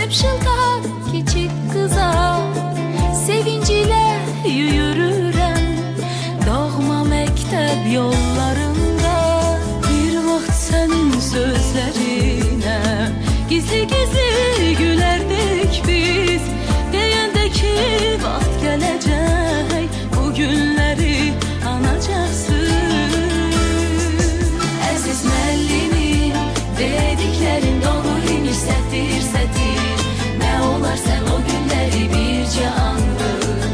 Sepşılda küçük kıza sevinciyle yürürüm doğma mektep yollarında. Bir vaxt senin sözlerine gizli gizli gülerdik biz, deyende ki vaxt gelecek bu günleri anacaksın. Aziz müəllimim, dediklerin doğru imiş, sətir sətir. Ne olar sen o günleri birce andır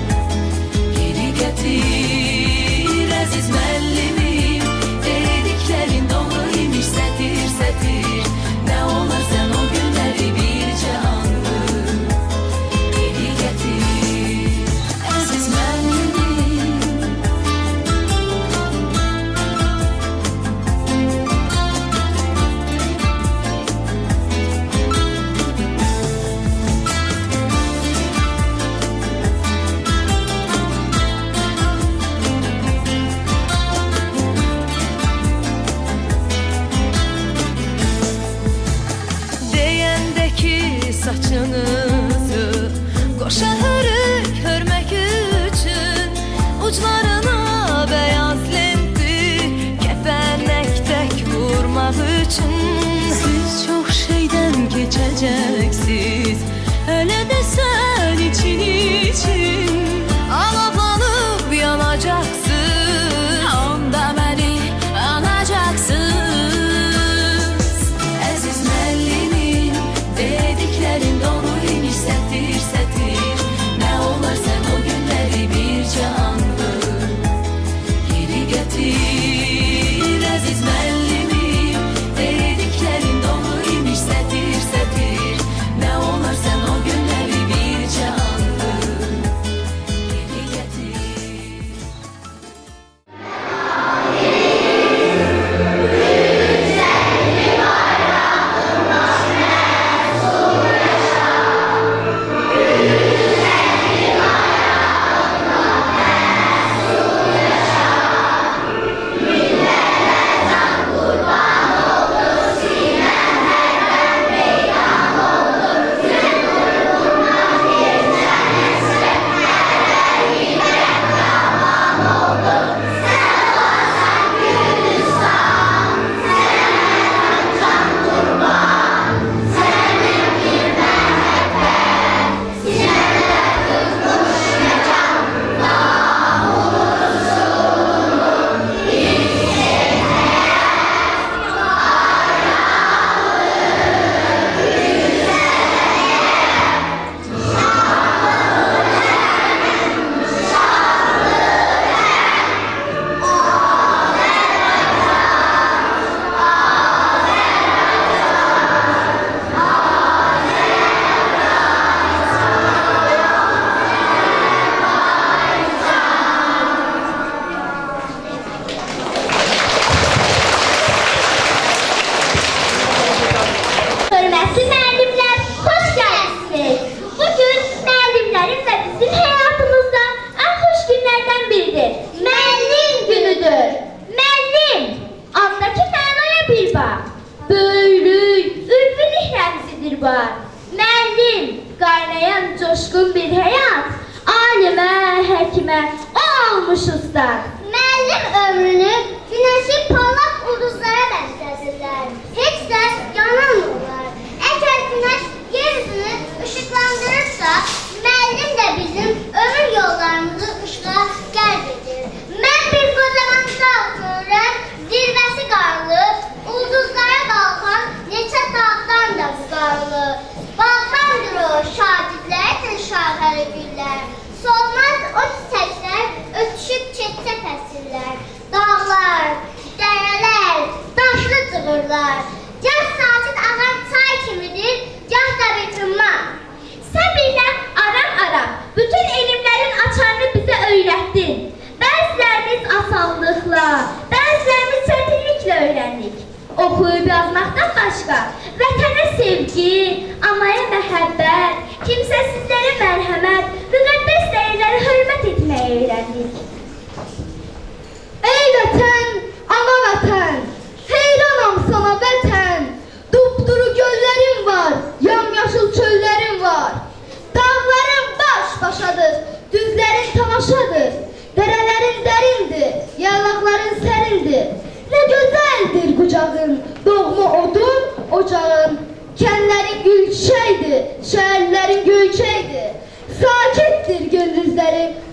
geri getir. Aziz müəllimim, dediklerin doğru imiş, sətir sətir. Ne olar sen o günleri birce andır geri getir. Aziz müəllimim. Deyəndəki saçınızı qoşa hörük hörmək üçün, uclarına beyaz lenti kəpənək tək vurmaq üçün. Siz çox şeydən keçəcəksiniz, öyle desen için için. Alaplanıp yanacaksın, onda beni anacaksın. Aziz müəllimim, dediklerin doğru imiş, sətir sətir. Ne olar sen o günleri birce andır geri getir. Aziz müəllimim, dediklerin doğru imiş, sətir sətir. Ne olar sen o günleri birce andır geri getir. Hürmetli müəllimler, hoş geldiniz. Bugün müəllimlerin ve bizim hayatımızda en hoş günlerden biridir. Müəllim günüdür. Müəllim, adındaki mənaya bir bak. Böyük, ülfülük rəmzidir bu. Müəllim, qaynayan coşkun bir hayat. Alimə, həkimə, o olmuş usta. Müəllim ömrünü güneşi parlak ulduzlara benzetirler. Hiç de yanılmıyorlar. Eğer güneş yeryüzünü ışıklandırırsa, müəllim de bizim ömür yollarımızı ışığa gəlb edir. Ben bir kocaman dağ görürəm, zirvəsi qarlı, ulduzlara qalxan neçə dağdan da qarlı. Baltandır o şagirdlərdir şahəri güllər. Solmaz o çiçəklər, ötüşüb keçsə fəsillər. Dağlar, dərələr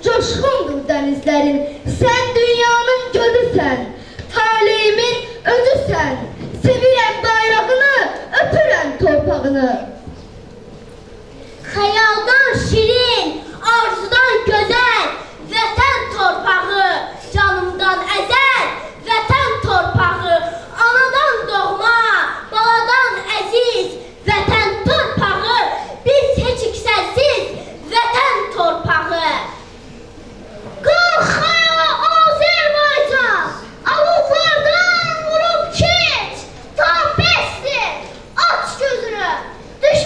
coşkundur denizlerin. Sen dünyanın gözüsən, taleyimin özüsən. Sevirəm bayrağını, öpürəm torpağını. Hayaldan şirin, arzudan güzel, vətən torpağı, canımdan əzəl, vətən torpağı, anadan doğma, baladan əziz, vətən torpağı, biz heç iksəlsiz, vətən torpağı. Qalxaya Azərbaycan, alovlardan vurub keç, ta bəsdir, aç gözünü, düş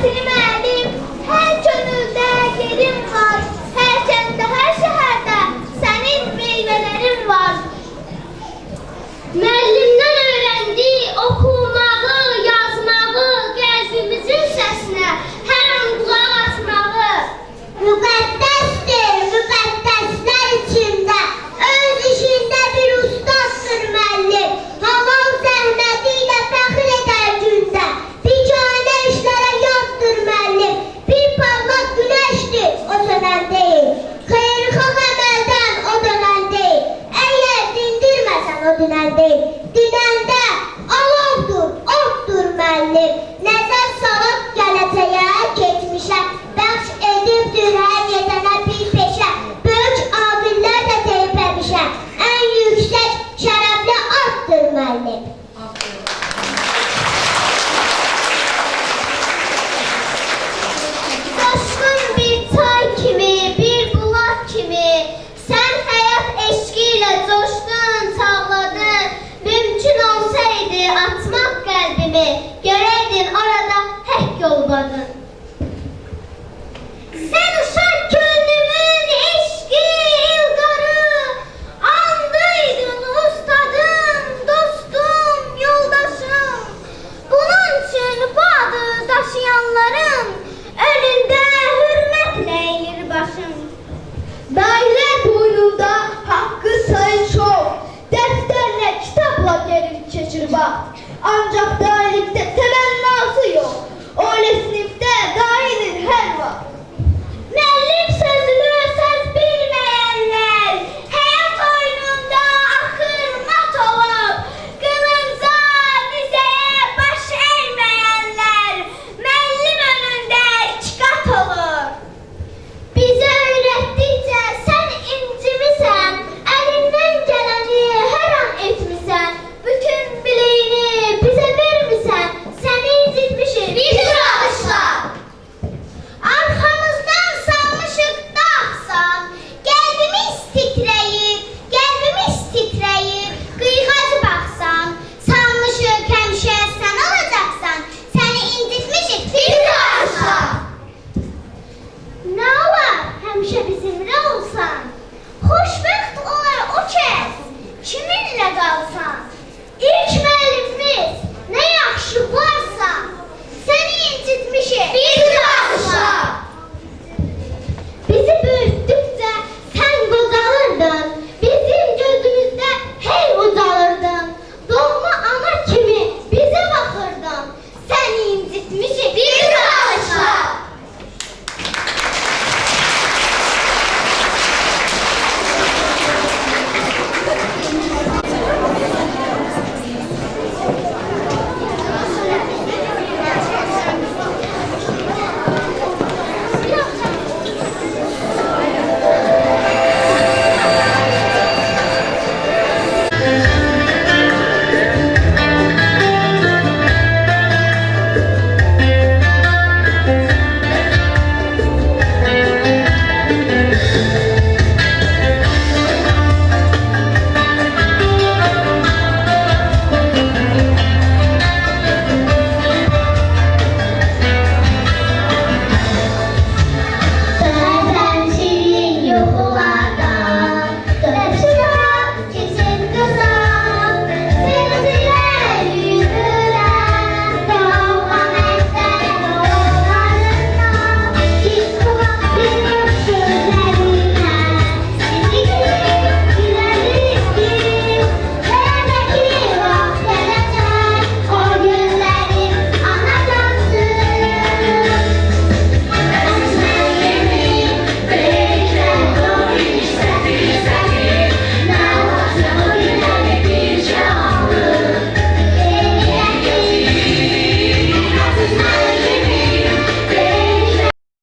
hörmətli müəllim, hər könüldə yerin var, hər kəndə, hər şəhərdə sənin meyvələrin var. Müəllimdən öyrəndik oxumağı, yazmağı, qəlbimizin səsinə hər an qulaq asmağı. Müqəddəsdir, müqəddəslər içində, öz işində bir ustaddır müəllim. Halal zəhməti ilə fəxr edər gündə, biganə işlərə yaddır müəllim. Bir parlaq günəşdir, o sönən deyil, xeyirxah əməldən o dönən deyil. Əgər dindirməsən o dinən deyil, dinəndə alovdur, oddur müəllim. Nəzər salıb gələcəyə, keçmişə, bəxş edibdir hər yedənə bir peşə. Böyük abillər də deyib həmişə, ən yüksək şərəfli addır müəllim. Coşqun bir çay kimi, bir bulaq kimi, sən həyat eşqi ilə coşdun, çağladın. Mümkün olsaydı atmaq qəlbimi, görəydin orada həkk yolbadın.